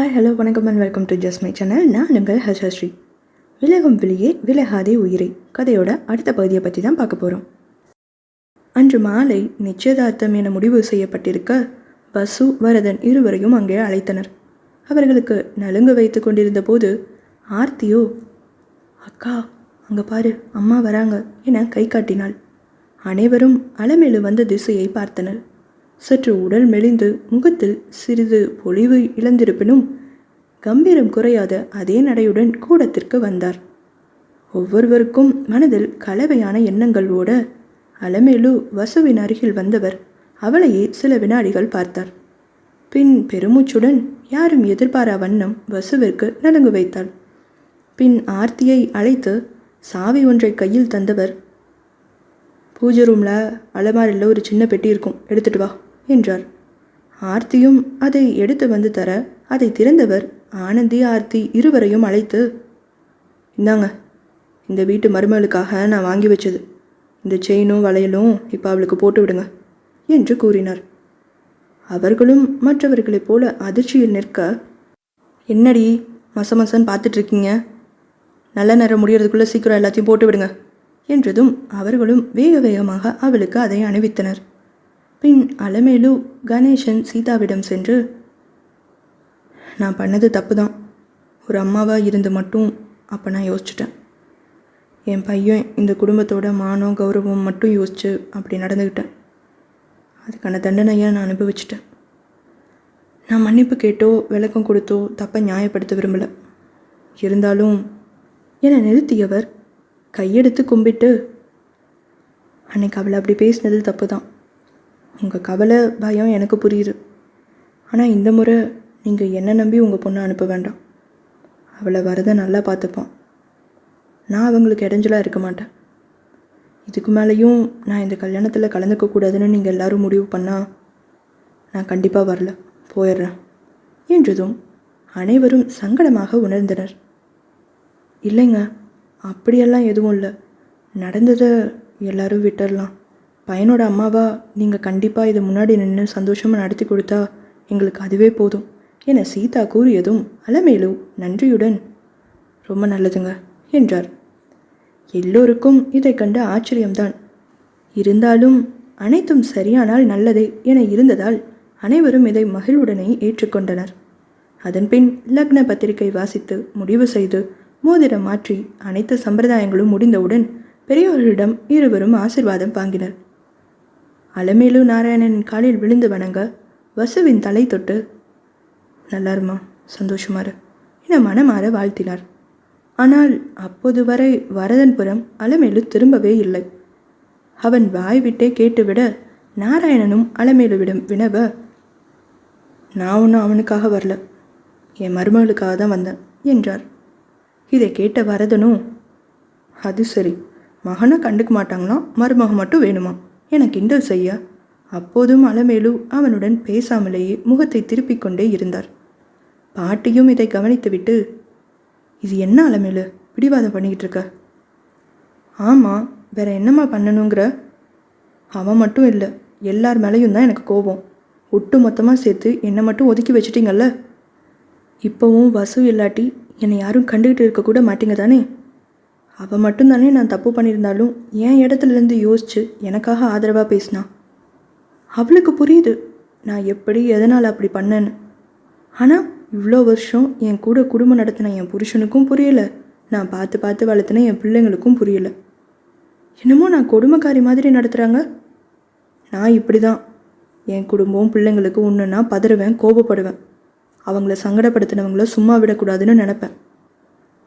Hi hello வணக்கம் and welcome to just my channel. நான் உங்கள் ஹர்ஷஸ்ரீ. விலகும் விழியே விலகாதே உயிரை கதையோட அடுத்த பகுதியை பற்றி தான் பார்க்க போகிறோம். அன்று மாலை நிச்சயதார்த்தம் என முடிவு செய்யப்பட்டிருக்க வசு வரதன் இருவரையும் அங்கே அழைத்தனர். அவர்களுக்கு நலுங்கு வைத்து கொண்டிருந்த போது ஆர்த்தியோ, அக்கா அங்கே பாரு அம்மா வராங்க என கை காட்டினாள். அனைவரும் அலமேலு வந்த திசையை பார்த்தனர். சற்று உடல் மெலிந்து முகத்தில் சிறிது பொலிவு இழந்திருப்பினும் கம்பீரம் குறையாத அதே நடையுடன் கூடத்திற்கு வந்தார். ஒவ்வொருவருக்கும் மனதில் கலவையான எண்ணங்கள் ஓட அலமேலு வசுவின் அருகில் வந்தவர் அவளையே சில வினாடிகள் பார்த்தார். பின் பெருமூச்சுடன் யாரும் எதிர்பாரா வண்ணம் வசுவிற்கு நலுங்கு வைத்தாள். பின் ஆர்த்தியை அழைத்து சாவி ஒன்றை கையில் தந்தவர், பூஜை ரூமில் அலமாரியில் ஒரு சின்ன பெட்டி இருக்கும், எடுத்துட்டு வா என்றார். ஆர்த்தியும் அதை எடுத்து வந்து தர அதை திறந்தவர் ஆனந்தி ஆர்த்தி இருவரையும் அழைத்து, இந்தாங்க, இந்த வீட்டு மருமகளுக்காக நான் வாங்கி வச்சது, இந்த செயினும் வளையலும் இப்போ அவளுக்கு போட்டு விடுங்க என்று கூறினார். அவர்களும் மற்றவர்களைப் போல அதிர்ச்சியில் நிற்க, என்னடி மசமசன்னு பார்த்துட்ருக்கீங்க, நல்ல நேரம் முடியறதுக்குள்ளே சீக்கிரம் எல்லாத்தையும் போட்டு விடுங்க என்றதும் அவர்களும் வேக வேகமாக அவளுக்கு அதை அணிவித்தனர். பின் அலமேலு கணேசன் சீதாவிடம் சென்று, நான் பண்ணது தப்பு தான், ஒரு அம்மாவாக இருந்து மட்டும் அப்போ நான் யோசிச்சிட்டேன். என் பையன் இந்த குடும்பத்தோட மானம் கௌரவம் மட்டும் யோசித்து அப்படி நடந்துக்கிட்டேன். அதுக்கான தண்டனையாக நான் அனுபவிச்சிட்டேன். நான் மன்னிப்பு கேட்டோ விளக்கம் கொடுத்தோ தப்பை நியாயப்படுத்த விரும்பலை. இருந்தாலும் என நிறுத்தியவர் கையெடுத்து கும்பிட்டு, அன்னைக்கு அவளை அப்படி பேசினது தப்பு தான். உங்கள் கவலை பயம் எனக்கு புரியுது. ஆனால் இந்த முறை நீங்கள் என்ன நம்பி உங்கள் பொண்ணை அனுப்ப வேண்டாம். அவளை வரதை நல்லா பார்த்துப்பான். நான் அவங்களுக்கு இடைஞ்சலாக இருக்க மாட்டேன். இதுக்கு மேலேயும் நான் இந்த கல்யாணத்தில் கலந்துக்கக்கூடாதுன்னு நீங்கள் எல்லோரும் முடிவு பண்ணால் நான் கண்டிப்பாக வரல, போயிடுறேன் என்றதும் அனைவரும் சங்கடமாக உணர்ந்தனர். இல்லைங்க, அப்படியெல்லாம் எதுவும் இல்லை, நடந்ததை எல்லாரும் விட்டுடலாம். பையனோட அம்மாவா நீங்கள் கண்டிப்பாக இதை முன்னாடி நின்று சந்தோஷமாக நடத்தி கொடுத்தா எங்களுக்கு அதுவே போதும் என சீதா கூறியதும் அலமேலு நன்றியுடன், ரொம்ப நல்லதுங்க என்றார். எல்லோருக்கும் இதை கண்ட ஆச்சரியம்தான். இருந்தாலும் அனைத்தும் சரியானால் நல்லதே என இருந்ததால் அனைவரும் இதை மகிழ்வுடனே ஏற்றுக்கொண்டனர். அதன்பின் லக்ன பத்திரிகை வாசித்து முடிவு செய்து மோதிரம் மாற்றி அனைத்து சம்பிரதாயங்களும் முடிந்தவுடன் பெரியவர்களிடம் இருவரும் ஆசிர்வாதம் வாங்கினர். அலமேலு நாராயணன் காலில் விழுந்து வணங்க வசுவின் தலை தொட்டு, நல்லாருமா, சந்தோஷமாறு என மனமாற வாழ்த்தினார். ஆனால் அப்போது வரை வரதன்புறம் அலமேலு திரும்பவே இல்லை. அவன் வாய் விட்டே கேட்டுவிட நாராயணனும் அலமேலுவிடம் வினவ, நான் ஒன்றும் அவனுக்காக வரல, என் மருமகளுக்காக தான் வந்தேன் என்றார். இதை கேட்ட வரதனும், அது சரி, மகனை கண்டுக்க மாட்டாங்களாம், மருமகன் மட்டும் வேணுமா என கிண்டல் செய்ய அப்போதும் அலமேலு அவனுடன் பேசாமலேயே முகத்தை திருப்பிக் கொண்டே இருந்தார். பாட்டியும் இதை கவனித்துவிட்டு, இது என்ன அலமேலு பிடிவாதம் பண்ணிக்கிட்டு இருக்க? ஆமாம், வேற என்னம்மா பண்ணணுங்கிற? அவன் மட்டும் இல்லை, எல்லார் மேலேயும் தான் எனக்கு கோபம். ஒட்டு மொத்தமாக சேர்த்து என்னை மட்டும் ஒதுக்கி வச்சிட்டிங்கல்ல. இப்போவும் வசு இல்லாட்டி என்னை யாரும் கண்டுக்கிட்டு இருக்கக்கூட மாட்டீங்க தானே? அவள் மட்டும்தானே நான் தப்பு பண்ணியிருந்தாலும் என் இடத்துலேருந்து யோசித்து எனக்காக ஆதரவாக பேசினா. அவளுக்கு புரியுது நான் எப்படி எதனால் அப்படி பண்ணேன்னு. ஆனால் இவ்வளோ வருஷம் என் கூட குடும்பம் நடத்தின என் புருஷனுக்கும் புரியலை, நான் பார்த்து பார்த்து வளர்த்தின என் பிள்ளைங்களுக்கும் புரியலை. என்னமோ நான் கொடுமைக்காரி மாதிரி நடத்துகிறாங்க. நான் இப்படி தான், என் குடும்பம் பிள்ளைங்களுக்கு ஒன்றுன்னா பதறுவேன், கோபப்படுவேன். அவங்கள சங்கடப்படுத்தினவங்கள சும்மா விடக்கூடாதுன்னு நினப்பேன்.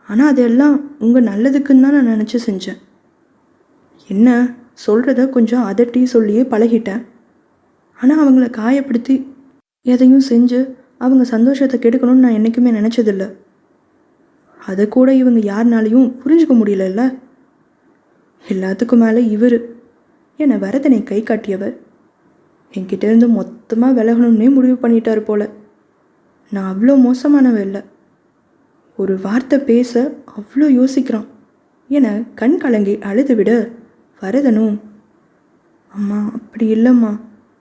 ஆனால் அதெல்லாம் உங்கள் நல்லதுக்குன்னு தான் நான் நினச்சி செஞ்சேன். என்ன சொல்கிறத கொஞ்சம் அதட்டி சொல்லியே பழகிட்டேன். ஆனால் அவங்கள காயப்படுத்தி எதையும் செஞ்சு அவங்க சந்தோஷத்தை கெடுக்கணும்னு நான் என்றைக்குமே நினச்சதில்லை. அதை கூட இவங்க யாருனாலையும் புரிஞ்சுக்க முடியலல்ல. எல்லாத்துக்கும் மேலே இவர் என வரதனை கை காட்டியவர் என்கிட்டேருந்து மொத்தமாக விலகணும்னே முடிவு பண்ணிட்டார் போல. நான் அவ்வளோ மோசமானவ இல்லை, ஒரு வார்த்தை பேச அவ்வளோ யோசிக்கிறான் என கண் கலங்கி அழுதுவிட வரதனும், அம்மா அப்படி இல்லைம்மா,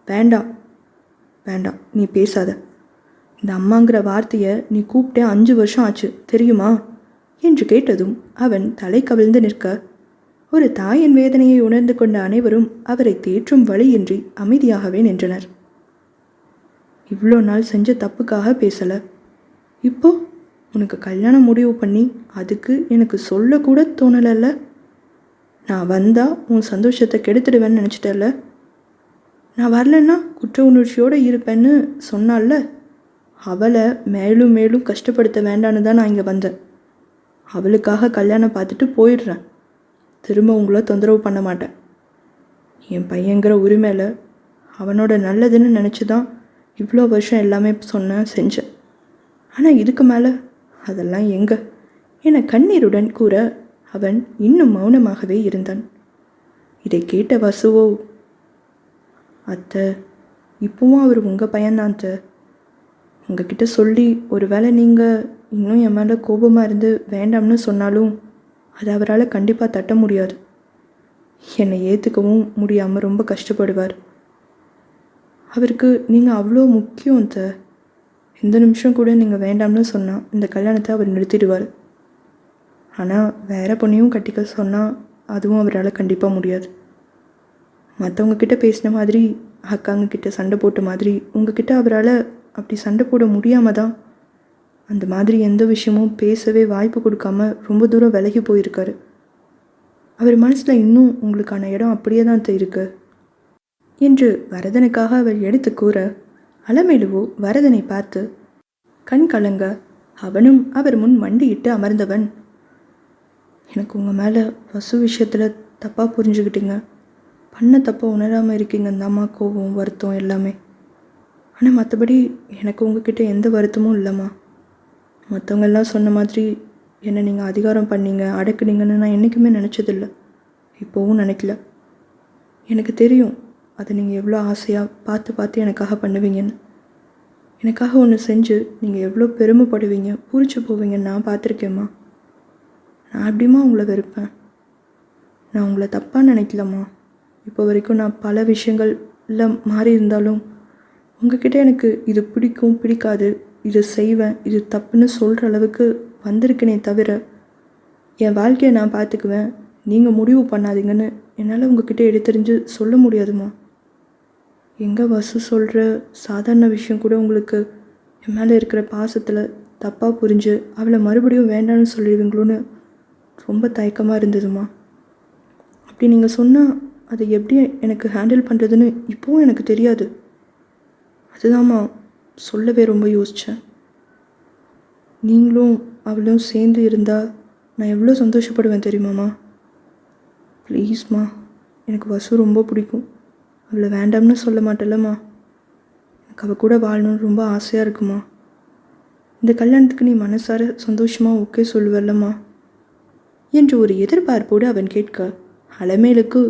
வேண்டாம் வேண்டாம், நீ பேசாத, இந்த அம்மாங்கிற வார்த்தையை நீ கூப்பிட்டே 5 வருஷம் ஆச்சு தெரியுமா என்று கேட்டதும் அவன் தலை கவிழ்ந்து நிற்க, ஒரு தாயின் வேதனையை உணர்ந்து கொண்ட அனைவரும் அவரை தேற்றும் வழியின்றி அமைதியாகவே நின்றனர். இவ்வளோ நாள் செஞ்ச தப்புக்காக பேசலை, இப்போ உனக்கு கல்யாணம் முடிவு பண்ணி அதுக்கு எனக்கு சொல்லக்கூட தோணலைல்ல. நான் வந்தால் உன் சந்தோஷத்தை கெடுத்துடுவேன்னு நினச்சிட்டல. நான் வரலன்னா குற்ற உணர்ச்சியோடு இருப்பேன்னு சொன்னால, அவளை மேலும் மேலும் கஷ்டப்படுத்த வேண்டான்னு தான் நான் இங்கே வந்தேன். அவளுக்காக கல்யாணம் பார்த்துட்டு போயிடுறேன். திரும்ப உங்களை தொந்தரவு பண்ண மாட்டேன். என் பையங்கிற உரிமையில் அவனோட நல்லதுன்னு நினச்சி தான் இவ்வளோ வருஷம் எல்லாமே சொன்னேன் செஞ்சேன். ஆனால் இதுக்கு மேலே அதெல்லாம் எங்கே என கண்ணீருடன் கூற அவன் இன்னும் மௌனமாகவே இருந்தான். இதை கேட்ட வசுவோ, அத்தை இப்போவும் அவர் உங்கள் பையன்தான் அத்தை. உங்ககிட்ட சொல்லி ஒரு வேளை நீங்கள் இன்னும் என் மேலே கோபமாக இருந்து வேண்டாம்னு சொன்னாலும் அது அவரால் கண்டிப்பாக தட்ட முடியாது. என்னை ஏற்றுக்கவும் முடியாமல் ரொம்ப கஷ்டப்படுவார். அவருக்கு நீங்கள் அவ்வளோ முக்கியம் அத்தை. இந்த நிமிஷம் கூட நீங்கள் வேண்டாம்னு சொன்னால் இந்த கல்யாணத்தை அவர் நிறுத்திடுவார். ஆனால் வேறு பொண்ணையும் கட்டிக்க சொன்னால் அதுவும் அவரால் கண்டிப்பாக முடியாது. மற்றவங்கக்கிட்ட பேசின மாதிரி அக்காங்கக்கிட்ட சண்டை போட்ட மாதிரி உங்ககிட்ட அவரால் அப்படி சண்டை போட முடியாமல் தான் அந்த மாதிரி எந்த விஷயமும் பேசவே வாய்ப்பு கொடுக்காம ரொம்ப தூரம் விலகி போயிருக்காரு. அவர் மனசில் இன்னும் உங்களுக்கான இடம் அப்படியே தான் இருக்கு என்று வரதனுக்காக அவர் எடுத்து கூற, அலமேலுவோ வரதனை பார்த்து கண் கலங்க அவனும் அவர் முன் மண்டியிட்டு அமர்ந்தவன், எனக்கு உங்கள் மேலே வசு விஷயத்தில் தப்பாக புரிஞ்சுக்கிட்டீங்க. பண்ண தப்பாக உணராமல் இருக்கீங்க. அந்த அம்மா கோபம் வருத்தம் எல்லாமே. ஆனால் மற்றபடி எனக்கு உங்ககிட்ட எந்த வருத்தமும் இல்லைம்மா. மற்றவங்கெல்லாம் சொன்ன மாதிரி என்னை நீங்கள் அதிகாரம் பண்ணீங்க அடக்குனீங்கன்னு நான் என்றைக்குமே நினச்சதில்லை, இப்போவும் நினைக்கல. எனக்கு தெரியும் அதை நீங்கள் எவ்வளோ ஆசையாக பார்த்து பார்த்து எனக்காக பண்ணுவீங்கன்னு. எனக்காக ஒன்று செஞ்சு நீங்கள் எவ்வளோ பெருமைப்படுவீங்க பூரிச்சு போவீங்கன்னு நான் பார்த்துருக்கேம்மா. நான் அப்படிமா உங்களை வெறுப்பேன்? நான் உங்களை தப்பாக நினைக்கலம்மா. இப்போ வரைக்கும் நான் பல விஷயங்களில் மாறி இருந்தாலும் உங்ககிட்ட எனக்கு இது பிடிக்கும் பிடிக்காது, இது செய்வேன், இது தப்புன்னு சொல்கிற அளவுக்கு வந்திருக்கேனே தவிர என் வாழ்க்கையை நான் பார்த்துக்குவேன், நீங்கள் முடிவு பண்ணாதீங்கன்னு என்னால் உங்ககிட்ட எடுத்தெறிஞ்சு சொல்ல முடியாதுமா. எங்கே வசு சொல்கிற சாதாரண விஷயம் கூட உங்களுக்கு என் மேலே இருக்கிற பாசத்தில் தப்பாக புரிஞ்சு அவளை மறுபடியும் வேண்டான்னு சொல்லிடுவீங்களோன்னு ரொம்ப தயக்கமாக இருந்ததுமா. அப்படி நீங்கள் சொன்னால் அதை எப்படி எனக்கு ஹேண்டில் பண்ணுறதுன்னு இப்போவும் எனக்கு தெரியாது. அதுதாம்மா சொல்லவே ரொம்ப யோசித்தேன். நீங்களும் அவளும் சேர்ந்து இருந்தால் நான் எவ்வளோ சந்தோஷப்படுவேன் தெரியுமாம்மா. ப்ளீஸ்மா, எனக்கு வசு ரொம்ப பிடிக்கும். அவளை வேண்டாம்னு சொல்ல மாட்டேல்லம்மா. எனக்கு அவள் கூட வாழணும்னு ரொம்ப ஆசையாக இருக்குமா. இந்த கல்யாணத்துக்கு நீ மனசார சந்தோஷமாக ஓகே சொல்லுவல்லம்மா என்று ஒரு எதிர்பார்ப்போடு அவன் கேட்க, அலமேலுக்கு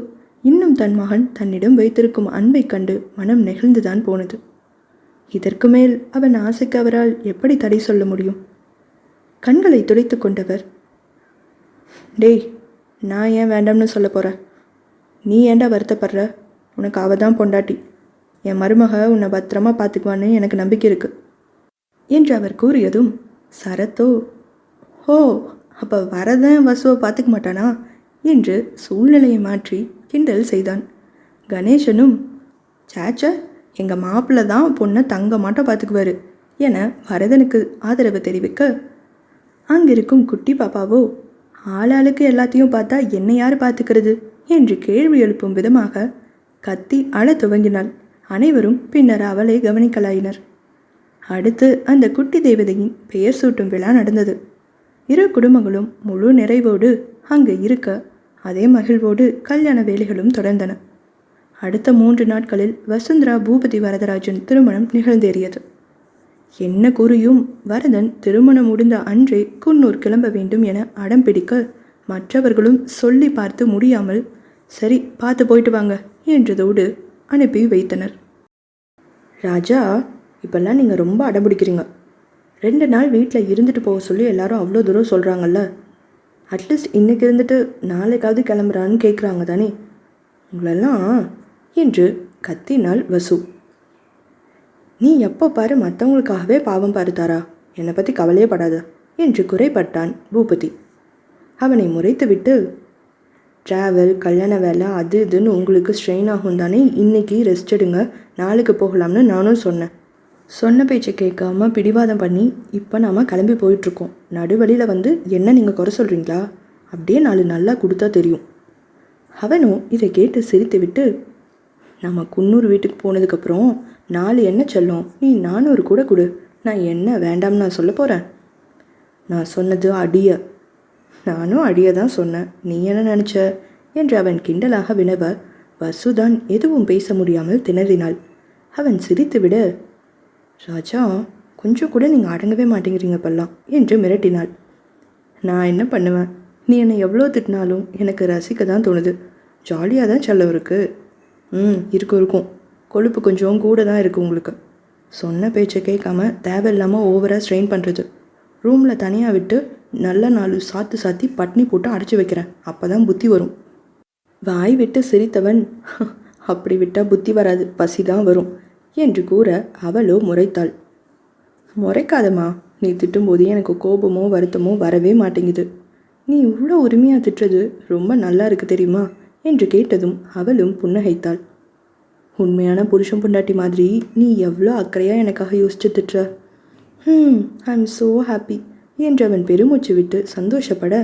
இன்னும் தன் மகன் தன்னிடம் வைத்திருக்கும் அன்பை கண்டு மனம் நெகிழ்ந்துதான் போனது. இதற்கு மேல் அவன் ஆசைக்கு அவரால் எப்படி தடை சொல்ல முடியும்? கண்களை துடைத்து கொண்டவர், டேய், நான் ஏன் வேண்டாம்னு சொல்ல போகிறேன்? நீ ஏண்டா வருத்தப்படுற? உனக்கு அவள் தான் பொண்டாட்டி. என் மருமக உன்னை பத்திரமா பார்த்துக்குவான்னு எனக்கு நம்பிக்கை இருக்குது என்று அவர் கூறியதும் சரத்தோ, ஹோ, அப்போ வரதன் வசுவை பார்த்துக்க மாட்டானா என்று சூழ்நிலையை மாற்றி கிண்டல் செய்தான். கணேசனும், சாச்ச, எங்கள் மாப்பிள்ளை தான் பொண்ணை தங்க மாட்டோம் பார்த்துக்குவாரு என வரதனுக்கு ஆதரவு தெரிவிக்க, அங்கிருக்கும் குட்டி பாப்பாவோ, ஆளாளுக்கு எல்லாத்தையும் பார்த்தா என்னை யார் பார்த்துக்கிறது என்று கேள்வி எழுப்பும் விதமாக கத்தி அழ துவங்கினாள். அனைவரும் பின்னர் அவளை கவனிக்கலாயினர். அடுத்து அந்த குட்டி தேவதையின் பெயர் சூட்டும் விழா நடந்தது. இரு குடும்பங்களும் முழு நிறைவோடு அங்கு இருக்க அதே மகிழ்வோடு கல்யாண வேலைகளும் தொடர்ந்தன. அடுத்த 3 நாட்களில் வசுந்தரா பூபதி வரதராஜன் திருமணம் நிகழ்ந்தேறியது. என்ன கூறியும் வரதன் திருமணம் முடிந்த அன்றே குன்னூர் கிளம்ப வேண்டும் என அடம் பிடிக்க மற்றவர்களும் சொல்லி பார்த்து முடியாமல், சரி பார்த்து போயிட்டு வாங்க என்றதோடு அனுப்பி வைத்தனர். ராஜா, இப்பெல்லாம் நீங்கள் ரொம்ப அடம் பிடிக்கிறீங்க. 2 நாள் வீட்டில் இருந்துட்டு போக சொல்லி எல்லாரும் அவ்வளோ தூரம் சொல்கிறாங்கல்ல. அட்லீஸ்ட் இன்றைக்கி இருந்துட்டு நாளைக்காவது கிளம்புறான்னு கேட்குறாங்க தானே உங்களெல்லாம் என்று கத்தினாள் வசு. நீ எப்போ பாரு மற்றவங்களுக்காகவே பாவம் பாரு தாரா, என்னை பற்றி கவலையே படாத என்று குறைப்பட்டான் பூபதி. அவனை முறைத்துவிட்டு, ட்ராவல், கல்யாண வேலை, அது இதுன்னு உங்களுக்கு ஸ்ட்ரெயின் ஆகும் தானே, இன்றைக்கி ரெஸ்ட் எடுங்க, நாளைக்கு போகலாம்னு நானும் சொன்னேன். சொன்ன பேச்சை கேட்காம பிடிவாதம் பண்ணி இப்போ நாம் கிளம்பி போயிட்டுருக்கோம். நடுவழியில் வந்து என்ன நீங்கள் குறை சொல்கிறீங்களா? அப்படியே 4 நல்லா கொடுத்தா தெரியும். அவனும் இதை கேட்டு சிரித்து விட்டு, நம்ம குன்னூர் வீட்டுக்கு போனதுக்கப்புறம் 4 என்ன செல்லும், நீ 400 கூட கொடு, நான் என்ன வேண்டாம்னு நான் சொல்ல போகிறேன்? நான் சொன்னது அடிய. நானும் அடிய தான் சொன்னேன், நீ என்ன நினச்ச என்று அவன் கிண்டலாக வினவ வசுதான் எதுவும் பேச முடியாமல் திணறினாள். அவன் சிரித்துவிட, ராஜா, கொஞ்சம் கூட நீங்கள் அடங்கவே மாட்டேங்கிறீங்க பல்லாம் என்று மிரட்டினாள். நான் என்ன பண்ணுவேன், நீ என்னை எவ்வளோ திட்டினாலும் எனக்கு ரசிக்க தான் தோணுது. ஜாலியாக தான் செல்லம் இருக்குது. இருக்கும். கொழுப்பு கொஞ்சம் கூட தான் இருக்குது உங்களுக்கு. சொன்ன பேச்சை கேட்காம தேவையில்லாமல் ஓவராக ஸ்ட்ரெயின் பண்ணுறது. ரூமில் தனியாக விட்டு நல்ல 4 சாத்தி பட்னி போட்டு அடைச்சி வைக்கிறேன், அப்போ தான் புத்தி வரும். வாய் விட்டு சிரித்தவன், அப்படி விட்டால் புத்தி வராது, பசி தான் வரும் என்று கூற அவளோ முறைத்தாள். முறைக்காதம்மா, நீ திட்டும்போது எனக்கு கோபமோ வருத்தமோ வரவே மாட்டேங்குது. நீ இவ்வளோ உரிமையாக திட்டுறது ரொம்ப நல்லா இருக்கு தெரியுமா என்று கேட்டதும் அவளும் புன்னகைத்தாள். உண்மையான புருஷன் பொண்டாட்டி மாதிரி நீ எவ்வளோ அக்கறையாக எனக்காக யோசிச்சு திட்டுற. ஐ எம் ஸோ ஹாப்பி என்று அவன் பெருமூச்சு விட்டு சந்தோஷப்பட,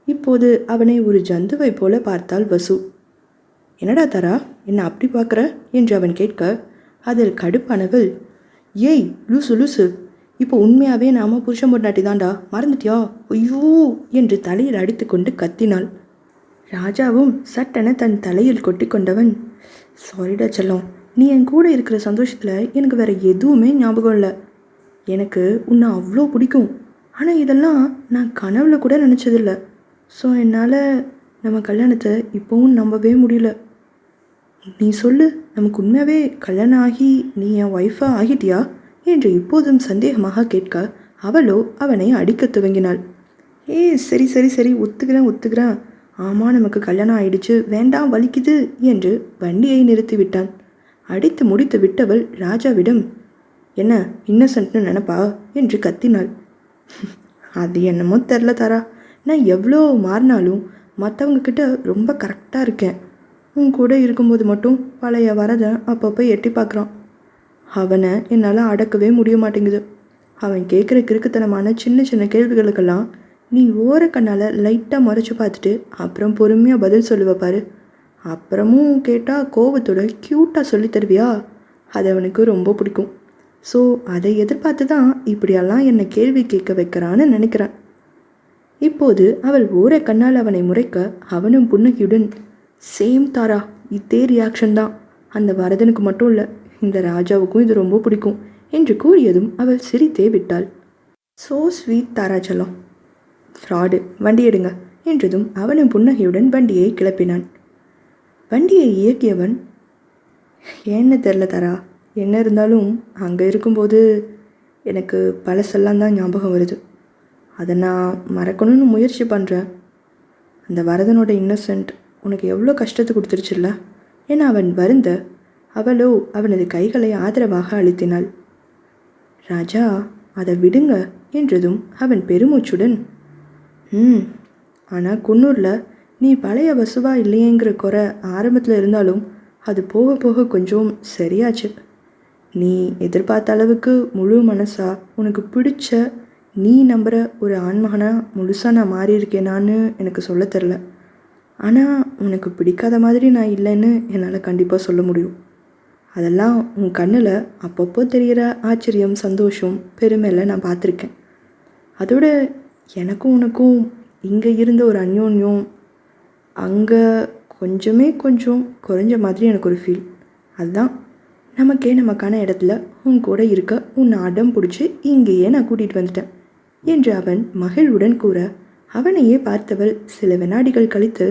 இப்போது அவனை ஒரு ஜந்துவை போல பார்த்தாள் வசு. என்னடா தரா, என்ன அப்படி பார்க்குற என்று அவன் கேட்க, அதில் கடுப்பானவள், ஏய் லூசு, இப்போ உண்மையாகவே நாம புருஷன் பொண்டாட்டி தாண்டா, மறந்துட்டியா? ஐயோ என்று தலையில் அடித்து கொண்டு கத்தினாள். ராஜாவும் சட்டென தன் தலையில் கொட்டி கொண்டவன், சாரிடா செல்லம், நீ என் கூட இருக்கிற சந்தோஷத்தில் எனக்கு வேறு எதுவுமே ஞாபகம் இல்லை. எனக்கு உன்னை அவ்வளோ பிடிக்கும், ஆனால் இதெல்லாம் நான் கனவுல கூட நினச்சதில்லை. ஸோ என்னால் நம்ம கல்யாணத்தை இப்போவும் நம்பவே முடியல. நீ சொல்லு, நமக்கு உண்மையாகவே கல்யாணம் ஆகி நீ என் ஒய்ஃபாக ஆகிட்டியா என்று இப்போதும் சந்தேகமாக கேட்க அவளோ அவனை அடிக்க துவங்கினாள். சரி ஒத்துக்கிறேன். ஆமாம், நமக்கு கல்யாணம் ஆயிடுச்சு, வேண்டாம், வலிக்குது என்று வண்டியை நிறுத்திவிட்டான். அடித்து முடித்து விட்டவள் ராஜாவிடம், என்ன இன்னசென்ட்னு நினப்பா என்று கத்தினாள். அது என்னமோ தெரில தாரா, நான் எவ்வளோ மாறினாலும் மற்றவங்கக்கிட்ட ரொம்ப கரெக்டாக இருக்கேன். உன் கூட இருக்கும்போது மட்டும் பழைய வரதை அப்பப்போ எட்டி பார்க்குறான். அவனை என்னால் அடக்கவே முடிய மாட்டேங்குது. அவன் கேட்குற கிறுக்குத்தனமான சின்ன கேள்விகளுக்கெல்லாம் நீ ஓர கண்ணால் லைட்டாக மறைச்சி பார்த்துட்டு அப்புறம் பொறுமையாக பதில் சொல்லுவ பாரு. அப்புறமும் கேட்டால் கோபத்தோட க்யூட்டாக சொல்லி தருவியா? அது அவனுக்கு ரொம்ப பிடிக்கும். ஸோ அதை எதிர்பார்த்து தான் இப்படியெல்லாம் என்னை கேள்வி கேட்க வைக்கிறான்னு நினைக்கிறேன். இப்போது அவள் ஓர கண்ணால் அவனை முறைக்க அவனும் புன்னகையுடன், சேம் தாரா, இதே ரியாக்ஷன் தான். அந்த வரதனுக்கு மட்டும் இல்லை, இந்த ராஜாவுக்கும் இது ரொம்ப பிடிக்கும் என்று கூறியதும் அவள் சிரித்தே விட்டாள். ஸோ ஸ்வீட் தாரா செல்லம். ஃப்ராடு, வண்டி எடுங்க என்றதும் அவனும் புன்னகையுடன் வண்டியை கிளப்பினான். வண்டியை இயக்கியவன், ஏன்னு தெரில தாரா, என்ன இருந்தாலும் அங்கே இருக்கும்போது எனக்கு பழசெல்லாம் தான் ஞாபகம் வருது. அதை நான் மறக்கணும்னு முயற்சி பண்ணுறேன். அந்த வரதனோட இன்னசென்ட் உனக்கு எவ்வளோ கஷ்டத்தை கொடுத்துருச்சுல்ல என அவன் வருந்த, அவளோ அவனது கைகளை ஆதரவாக அழுத்தினாள். ராஜா, அதை விடுங்க என்றதும் அவன் பெருமூச்சுடன், ஆனால் குன்னூரில் நீ பழைய வசுவா இல்லையேங்கிற குறை ஆரம்பத்தில் இருந்தாலும் அது போக போக கொஞ்சம் சரியாச்சு. நீ எதிர்பார்த்த அளவுக்கு முழு மனசா உனக்கு பிடிச்ச நீ நம்புகிற ஒரு ஆண்மகனாக முழுசாக நான் மாறி இருக்கேனான்னு எனக்கு சொல்ல தெரில. ஆனால் உனக்கு பிடிக்காத மாதிரி நான் இல்லைன்னு என்னால் கண்டிப்பாக சொல்ல முடியும். அதெல்லாம் உன் கண்ணில் அப்பப்போ தெரிகிற ஆச்சரியம், சந்தோஷம், பெருமையில் நான் பார்த்துருக்கேன். அதோட எனக்கும் உனக்கும் இங்கே இருந்த ஒரு அந்யோன்யம் அங்கே கொஞ்சம் குறைஞ்ச மாதிரி எனக்கு ஒரு ஃபீல். அதுதான் நமக்கான இடத்துல உன் கூட இருக்க உன்னை அடம் பிடிச்சி இங்கேயே நான் கூட்டிகிட்டு வந்துட்டேன் என்று அவன் மகிழ்வுடன் கூற, அவனையே பார்த்தவள் சில வினாடிகள் கழித்து,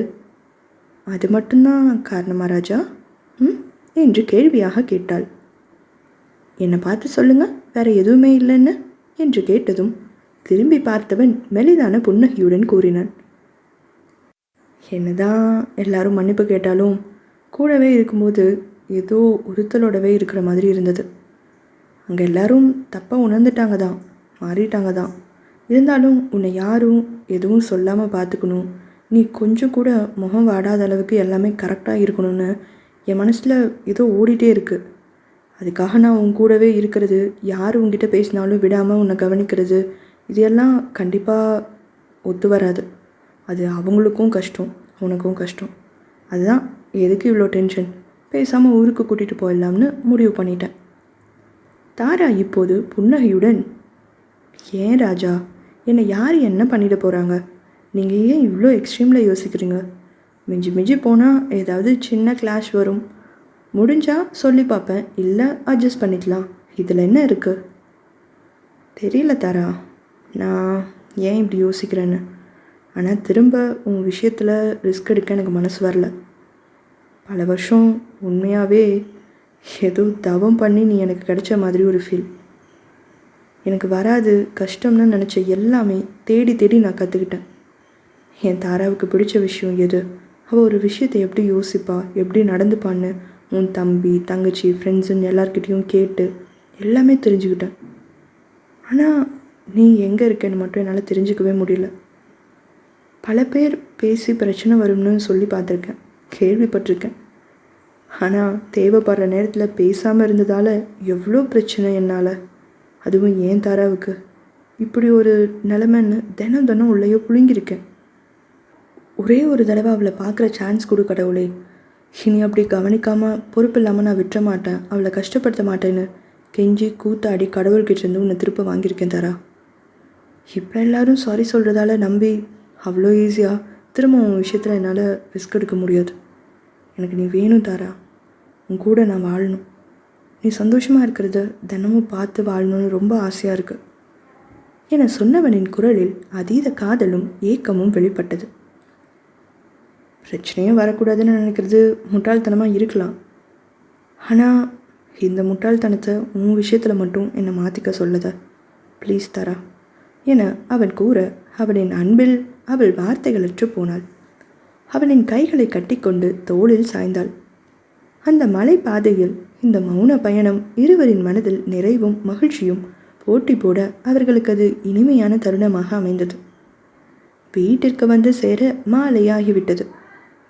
அது மட்டும்தான் காரணமா ராஜா என்று கேள்வியாக கேட்டாள். என்னை பார்த்து சொல்லுங்க, வேற எதுவுமே இல்லைன்னு என்று கேட்டதும் திரும்பி பார்த்தவன் மெலிதான புன்னகையுடன் கூறினான். என்னதான் எல்லாரும் மன்னிப்பு கேட்டாலும் கூடவே இருக்கும்போது ஏதோ ஒருத்தலோடவே இருக்கிற மாதிரி இருந்தது. அங்கே எல்லாரும் தப்பாக உணர்ந்துட்டாங்க தான், மாறிட்டாங்க தான். இருந்தாலும் உன்னை யாரும் எதுவும் சொல்லாமல் பார்த்துக்கணும், நீ கொஞ்சம் கூட முகம் வாடாத அளவுக்கு எல்லாமே கரெக்டாக இருக்கணும்னு என் மனசில் ஏதோ ஓடிட்டே இருக்குது. அதுக்காக நான் உன் கூடவே இருக்கிறது, யார் உங்ககிட்ட பேசினாலும் விடாமல் உன்னை கவனிக்கிறது, இது எல்லாம் கண்டிப்பாக ஒத்து வராது. அது அவங்களுக்கும் கஷ்டம், உனக்கும் கஷ்டம். அதுதான் எதுக்கு இவ்வளோ டென்ஷன், பேசாமல் ஊருக்கு கூட்டிகிட்டு போயிடலாம்னு முடிவு பண்ணிட்டேன். தாரா இப்போது புன்னகையுடன், ஏன் ராஜா, என்னை யார் என்ன பண்ணிட போகிறாங்க? நீங்கள் ஏன் இவ்வளோ எக்ஸ்ட்ரீமில் யோசிக்கிறீங்க? மிஞ்சி மிஞ்சி போனால் ஏதாவது சின்ன கிளாஷ் வரும், முடிஞ்சால் சொல்லி பார்ப்பேன், இல்லை அட்ஜஸ்ட் பண்ணிக்கலாம். இதில் என்ன இருக்குது? தெரியல தாரா, நான் ஏன் இப்படி யோசிக்கிறேன்னு. ஆனால் திரும்ப உன் விஷயத்தில் ரிஸ்க் எடுக்க எனக்கு மனசு வரல. பல வருஷம் உண்மையாகவே ஏதோ தவம் பண்ணி நீ எனக்கு கிடைச்ச மாதிரி ஒரு ஃபீல். எனக்கு வராது கஷ்டம்னு நினச்ச எல்லாமே தேடி தேடி நான் கற்றுக்கிட்டேன். என் தாராவுக்கு பிடிச்ச விஷயம் எது, அவள் ஒரு விஷயத்தை எப்படி யோசிப்பா, எப்படி நடந்துப்பான்னு உன் தம்பி தங்கச்சி ஃப்ரெண்ட்ஸுன்னு எல்லார்கிட்டையும் கேட்டு எல்லாமே தெரிஞ்சுக்கிட்டேன். ஆனால் நீ எங்கே இருக்கேன்னு மட்டும் என்னால் தெரிஞ்சுக்கவே முடியல. பல பேர் பேசி பிரச்சனை வரும்னு சொல்லி பார்த்துருக்கேன், கேள்விப்பட்டிருக்கேன். ஆனால் தேவைப்படுற நேரத்தில் பேசாமல் இருந்ததால் எவ்வளோ பிரச்சனை என்னால். அதுவும் ஏன் தாராவுக்கு இப்படி ஒரு நிலைமைன்னு தினம் தினம் உள்ளேயோ புழுங்கியிருக்கேன். ஒரே ஒரு தடவை அவளை பார்க்குற சான்ஸ் கொடு கடவுளே. இனி அப்படி கவனிக்காமல் பொறுப்பு இல்லாமல் நான் விட்டுற மாட்டேன், அவளை கஷ்டப்படுத்த மாட்டேன்னு கெஞ்சி கூத்தாடி கடவுள்கிட்டேருந்து உன்னை திருப்ப வாங்கியிருக்கேன் தாரா. இப்போ எல்லோரும் சாரி சொல்கிறதால நம்பி அவ்வளோ ஈஸியாக திரும்ப உன் விஷயத்தில் என்னால் ரிஸ்க் எடுக்க முடியாது. எனக்கு நீ வேணும் தாரா, உன் கூட நான் வாழணும். நீ சந்தோஷமாக இருக்கிறத தினமும் பார்த்து வாழணும்னு ரொம்ப ஆசையாக இருக்குது என சொன்னவனின் குரலில் அதீத காதலும் ஏக்கமும் வெளிப்பட்டது. பிரச்சனையும் வரக்கூடாதுன்னு நினைக்கிறது முட்டாள்தனமாக இருக்கலாம், ஆனால் இந்த முட்டாள்தனத்தை உன் விஷயத்தில் மட்டும் என்னை மாற்றிக்க சொல்லத ப்ளீஸ் தாரா என அவன் கூற அவனின் அன்பில் அவள் வார்த்தைகளற்று போனாள். அவனின் கைகளை கட்டிக்கொண்டு தோளில் சாய்ந்தாள். அந்த மலை பாதையில் இந்த மௌன பயணம் இருவரின் மனதில் நிறைவும் மகிழ்ச்சியும் போட்டி போட அவர்களுக்கு அது இனிமையான தருணமாக அமைந்தது. வீட்டிற்கு வந்து சேர மாலையாகிவிட்டது.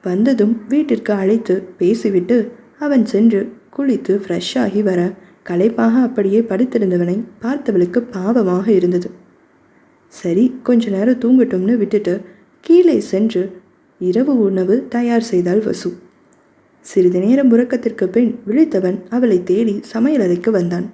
வந்ததும் வீட்டிற்கு அழைத்து பேசிவிட்டு அவன் சென்று குளித்து ஃப்ரெஷ் ஆகி வர களைப்பாக அப்படியே படுத்திருந்தவனை பார்த்தவளுக்கு பாவமாக இருந்தது. சரி கொஞ்ச நேரம் தூங்கட்டும்னு விட்டுட்டு கீழே சென்று இரவு உணவு தயார் செய்தாள் வசு. சிறிது நேரம் உறக்கத்திற்கு பின் விழித்தவன் அவளை தேடி சமையலறைக்கு வந்தான்.